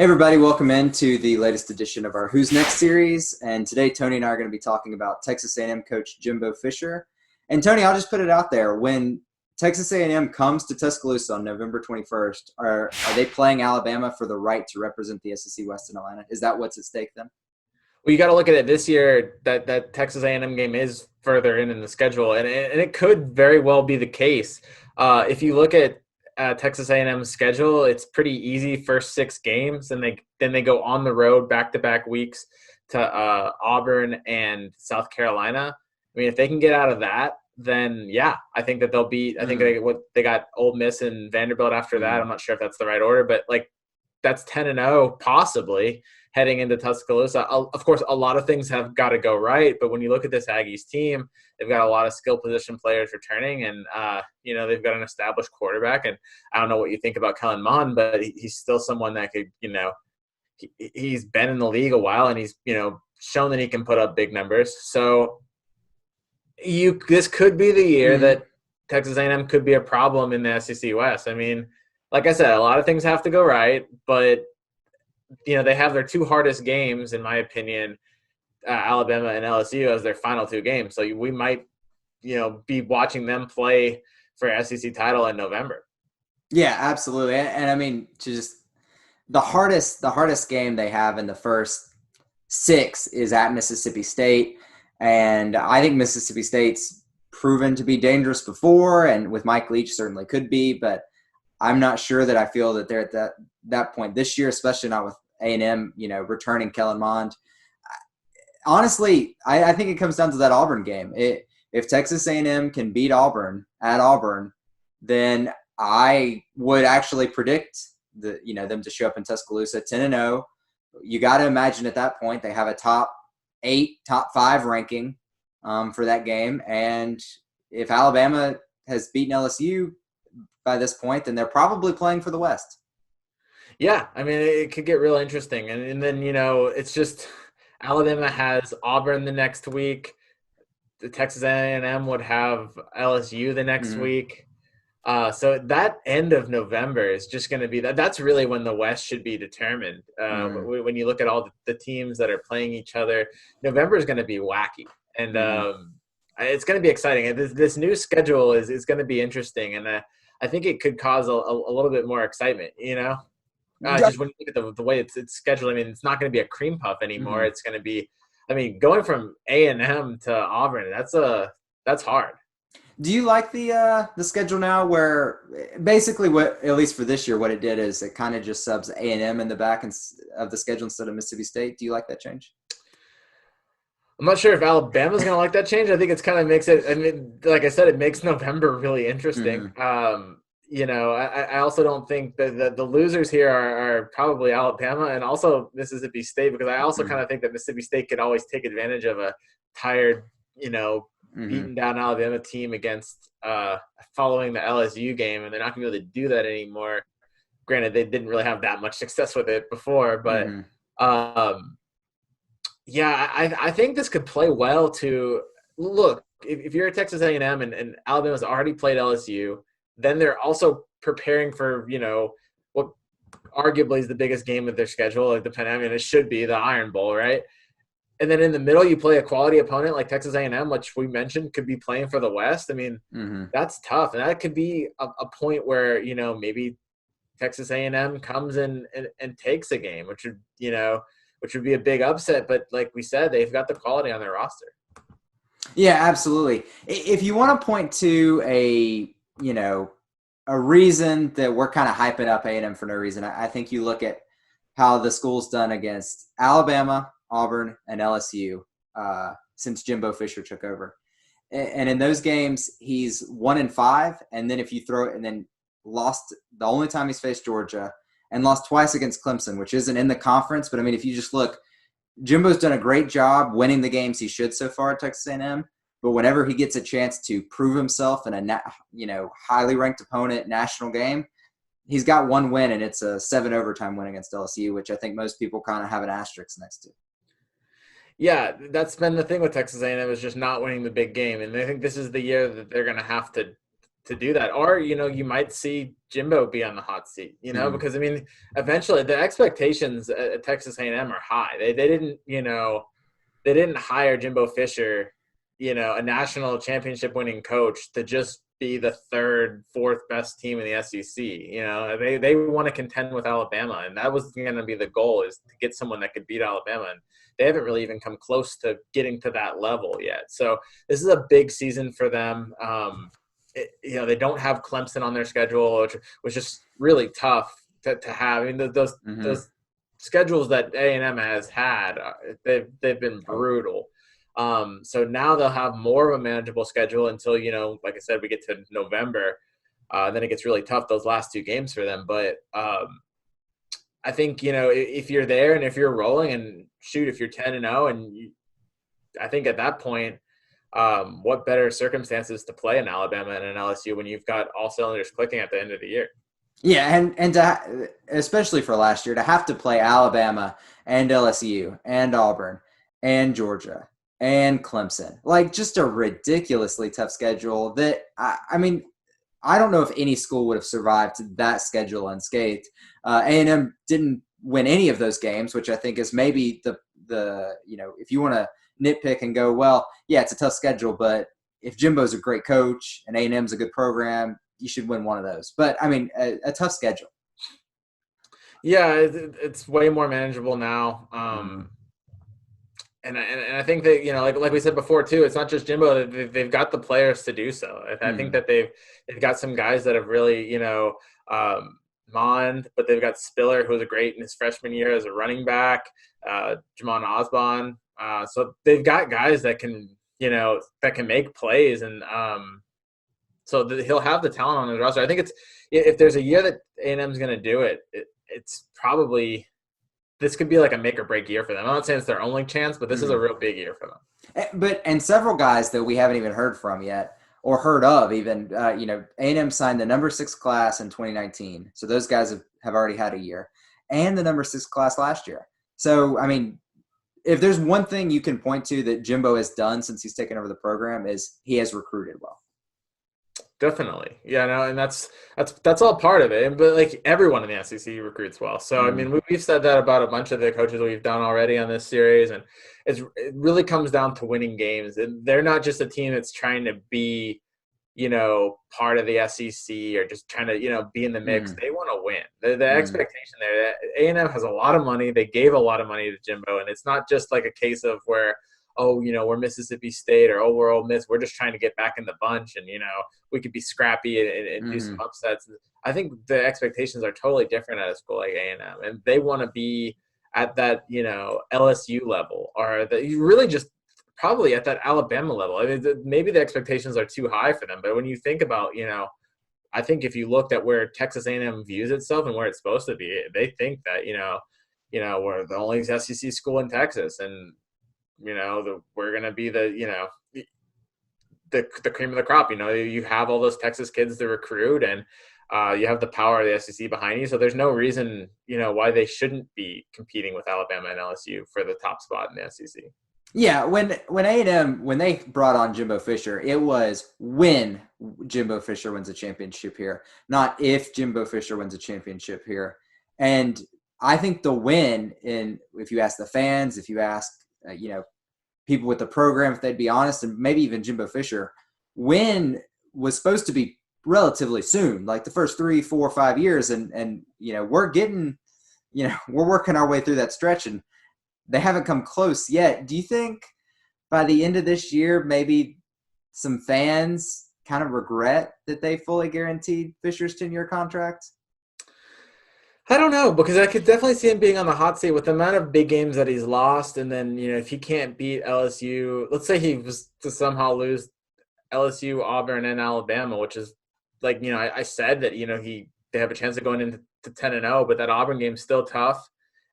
Hey everybody, welcome into the latest edition of our Who's Next series. And today Tony and I are going to be talking about Texas A&M coach Jimbo Fisher. And Tony, I'll just put it out there. When Texas A&M comes to Tuscaloosa on November 21st, are they playing Alabama for the right to represent the SEC West in Atlanta? Is that what's at stake then? Well, you got to look at it this year. That Texas A&M game is further in the schedule, and it could very well be the case. If you look at Texas A&M's schedule, it's pretty easy first 6 games, and then they go on the road back-to-back weeks to Auburn and South Carolina. I mean, if they can get out of that, then yeah, I think that they'll beat. I think they got Ole Miss and Vanderbilt after that. I'm not sure if that's the right order, but that's 10-0 possibly heading into Tuscaloosa. Of course, a lot of things have got to go right, but when you look at this Aggies team, they've got a lot of skill position players returning, and they've got an established quarterback. And I don't know what you think about Kellen Mond, but he's still someone that could, he's been in the league a while, and he's shown that he can put up big numbers. So this could be the year that Texas A&M could be a problem in the SEC West. I mean, like I said, a lot of things have to go right, but they have their two hardest games, in my opinion, Alabama and LSU, as their final 2 games. So we might, be watching them play for SEC title in November. Yeah, absolutely. And I mean, the hardest game they have in the first 6 is at Mississippi State. And I think Mississippi State's proven to be dangerous before, and with Mike Leach certainly could be, but I'm not sure that I feel that they're at that point this year, especially not with A&M, returning Kellen Mond. Honestly, I think it comes down to that Auburn game. If Texas A&M can beat Auburn at Auburn, then I would actually predict them to show up in Tuscaloosa 10-0. You got to imagine at that point they have a top 8, top 5 ranking for that game, and if Alabama has beaten LSU by this point, then they're probably playing for the West. Yeah, I mean, it could get real interesting. And then, it's just Alabama has Auburn the next week. The Texas A&M would have LSU the next week. So that end of November is just going to be – that's really when the West should be determined. When you look at all the teams that are playing each other, November is going to be wacky. And it's going to be exciting. This new schedule is going to be interesting, and I think it could cause a little bit more excitement, just when you look at the way it's scheduled. I mean, it's not going to be a cream puff anymore. It's going to be, going from A&M to Auburn, that's hard. Do you like the schedule now, where basically what, at least for this year, what it did is it kind of just subs A&M in the back of the schedule instead of Mississippi State? Do you like that change? I'm not sure if Alabama's going to like that change. I think it's kind of makes it, like I said, it makes November really interesting. I also don't think that the losers here are probably Alabama and also Mississippi State, because I also kind of think that Mississippi State could always take advantage of a tired, beaten down Alabama team against following the LSU game, and they're not going to be able to do that anymore. Granted, they didn't really have that much success with it before, but yeah, I think this could play well to look. If you're at Texas A&M and Alabama's already played LSU, then they're also preparing for, what arguably is the biggest game of their schedule. It should be the Iron Bowl, right? And then in the middle, you play a quality opponent like Texas A&M, which we mentioned could be playing for the West. That's tough. And that could be a point where, maybe Texas A&M comes in and takes a game, which would be a big upset. But like we said, they've got the quality on their roster. Yeah, absolutely. If you want to point to a reason that we're kind of hyping up A&M for no reason, I think you look at how the school's done against Alabama, Auburn, and LSU since Jimbo Fisher took over. And in those games, he's 1-5. And then if you throw it, and then lost the only time he's faced Georgia, and lost twice against Clemson, which isn't in the conference. But if you just look, Jimbo's done a great job winning the games he should so far at Texas A&M. But whenever he gets a chance to prove himself in a highly ranked opponent national game, he's got one win, and it's a 7 overtime win against LSU, which I think most people kind of have an asterisk next to. Yeah, that's been the thing with Texas A&M, is just not winning the big game, and I think this is the year that they're going to have to to do that. Or, you might see Jimbo be on the hot seat, because, eventually the expectations at Texas A&M are high. They didn't, they didn't hire Jimbo Fisher, a national championship winning coach, to just be the third, fourth best team in the SEC. They want to contend with Alabama, and that was going to be the goal, is to get someone that could beat Alabama. And they haven't really even come close to getting to that level yet. So this is a big season for them. They don't have Clemson on their schedule, which was just really tough to have. Those schedules that A&M has had, they've been brutal. So now they'll have more of a manageable schedule until, like I said, we get to November. Then it gets really tough, those last two games for them. But I think, if you're there and if you're rolling, and shoot, if you're 10-0, and I think at that point, what better circumstances to play in Alabama and an LSU when you've got all cylinders clicking at the end of the year? Yeah, and especially for last year, to have to play Alabama and LSU and Auburn and Georgia and Clemson, like, just a ridiculously tough schedule that, I don't know if any school would have survived that schedule unscathed. A&M didn't win any of those games, which I think is maybe the if you want to nitpick and go, well, yeah, it's a tough schedule, but if Jimbo's a great coach and A&M's a good program, you should win one of those. But, a tough schedule. Yeah, it's way more manageable now. And I think that, like we said before too, it's not just Jimbo. They've got the players to do so. I think that they've got some guys that have really, Mond, but they've got Spiller, who was great in his freshman year as a running back, Jamon Osborne. So they've got guys that can, that can make plays, and so he'll have the talent on his roster. I think if there's a year that A&M is going to do it, it's probably. This could be like a make or break year for them. I'm not saying it's their only chance, but this is a real big year for them. And several guys that we haven't even heard from yet, or heard of even, A&M signed the number 6 class in 2019. So those guys have already had a year, and the number 6 class last year. So, if there's one thing you can point to that Jimbo has done since he's taken over the program, is he has recruited well. Definitely. Yeah, no, and that's all part of it. But like, everyone in the SEC recruits well. So we've said that about a bunch of the coaches we've done already on this series, and it really comes down to winning games. And they're not just a team that's trying to be, part of the SEC, or just trying to, be in the mix. They want to win. The expectation there, A&M has a lot of money. They gave a lot of money to Jimbo, and it's not just like a case of where, we're Mississippi State, or we're Ole Miss. We're just trying to get back in the bunch, and we could be scrappy and do some upsets. I think the expectations are totally different at a school like A&M, and they want to be at that LSU level, or really just probably at that Alabama level. Maybe the expectations are too high for them, but when you think about I think if you looked at where Texas A&M views itself and where it's supposed to be, they think that we're the only SEC school in Texas, and we're going to be the cream of the crop. You have all those Texas kids to recruit, and you have the power of the SEC behind you. So there's no reason, why they shouldn't be competing with Alabama and LSU for the top spot in the SEC. Yeah, when A&M, when they brought on Jimbo Fisher, it was when Jimbo Fisher wins a championship here, not if Jimbo Fisher wins a championship here. And I think the win, if you ask the fans, if you ask people with the program, if they'd be honest, and maybe even Jimbo Fisher, win was supposed to be relatively soon, like the first 3, 4, 5 years. And we're getting, we're working our way through that stretch, and they haven't come close yet. Do you think by the end of this year, maybe some fans kind of regret that they fully guaranteed Fisher's 10-year contract? I don't know, because I could definitely see him being on the hot seat with the amount of big games that he's lost. And then, if he can't beat LSU, let's say he was to somehow lose LSU, Auburn, and Alabama, which is like, I said that, they have a chance of going into 10-0, but that Auburn game's still tough.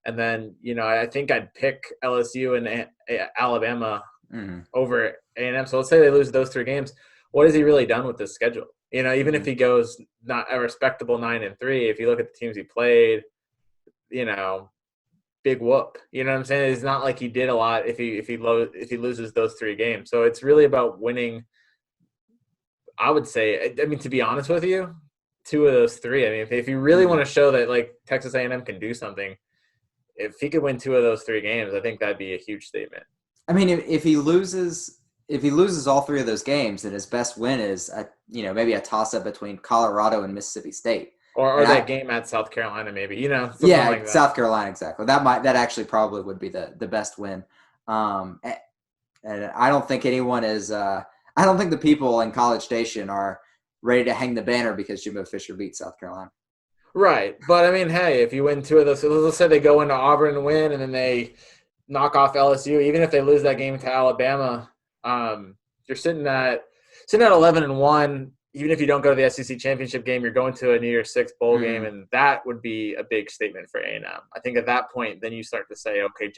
And then, I think I'd pick LSU and Alabama over A&M. So let's say they lose those 3 games. What has he really done with this schedule? Even if he goes not a respectable 9-3, if you look at the teams he played, big whoop. You know what I'm saying? It's not like he did a lot if he loses those 3 games. So it's really about winning I would say, I mean, to be honest with you, two of those three. I mean, if you really want to show that like Texas A&M can do something, if he could win two of those three games, I think that'd be a huge statement. I mean, if he loses all three of those games, then his best win is maybe a toss up between Colorado and Mississippi State, or that game at South Carolina, maybe something yeah, like that. South Carolina, exactly. That actually probably would be the best win. And I don't think anyone is. I don't think the people in College Station are ready to hang the banner because Jimbo Fisher beat South Carolina. Right, but I mean, hey, if you win two of those, let's say they go into Auburn and win, and then they knock off LSU, even if they lose that game to Alabama, you're sitting at 11-1. Even if you don't go to the SEC championship game, you're going to a New Year's Six bowl game, and that would be a big statement for A&M. I think at that point, then you start to say, okay,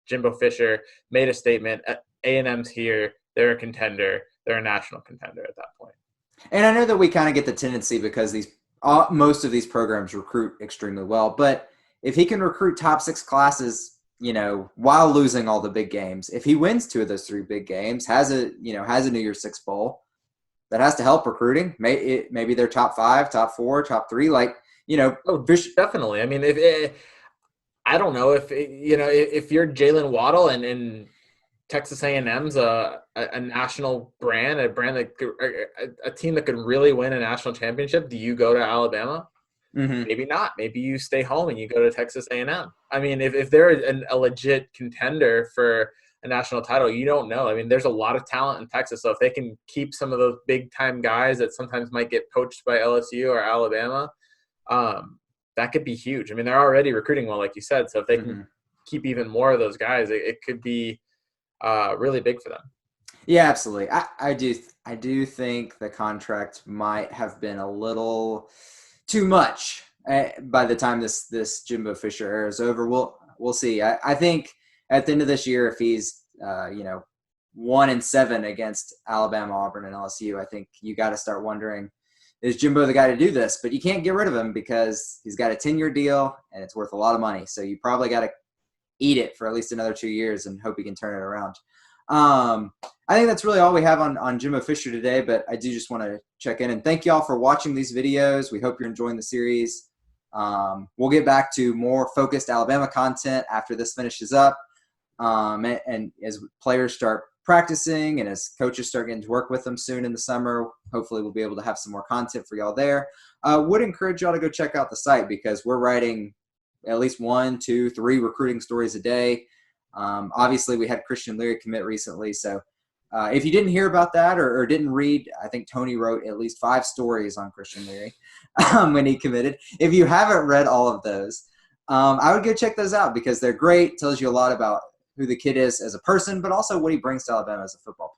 Jimbo Fisher made a statement. A&M's here. They're a contender. They're a national contender at that point. And I know that we kind of get the tendency because most of these programs recruit extremely well, but if he can recruit top 6 classes, while losing all the big games, if he wins two of those 3 big games, has a New Year's Six bowl, that has to help recruiting. Maybe they're top 5, top 4, top 3. Definitely. I mean, I don't know if you're Jalen Waddle and Texas A&M's a national brand, a team that could really win a national championship. Do you go to Alabama? Mm-hmm. Maybe not. Maybe you stay home and you go to Texas A&M. I mean, if they're a legit contender for a national title, you don't know. I mean, there's a lot of talent in Texas. So if they can keep some of those big-time guys that sometimes might get poached by LSU or Alabama, that could be huge. I mean, they're already recruiting well, like you said. So if they can keep even more of those guys, it could be really big for them. Yeah, absolutely. I do think the contract might have been a little too much by the time this Jimbo Fisher era is over. We'll see. I think at the end of this year, if he's 1-7 against Alabama, Auburn, and LSU, I think you got to start wondering, is Jimbo the guy to do this? But you can't get rid of him because he's got a 10-year deal and it's worth a lot of money. So you probably got to eat it for at least another 2 years and hope he can turn it around. I think that's really all we have on Jimbo Fisher today, but I do just want to check in and thank y'all for watching these videos. We hope you're enjoying the series. We'll get back to more focused Alabama content after this finishes up. And as players start practicing and as coaches start getting to work with them soon in the summer, hopefully we'll be able to have some more content for y'all there. Would encourage y'all to go check out the site because we're writing at least 1, 2, 3 recruiting stories a day. Obviously we had Christian Leary commit recently. So if you didn't hear about that or didn't read, I think Tony wrote at least 5 stories on Christian Leary when he committed. If you haven't read all of those, I would go check those out because they're great. Tells you a lot about who the kid is as a person, but also what he brings to Alabama as a football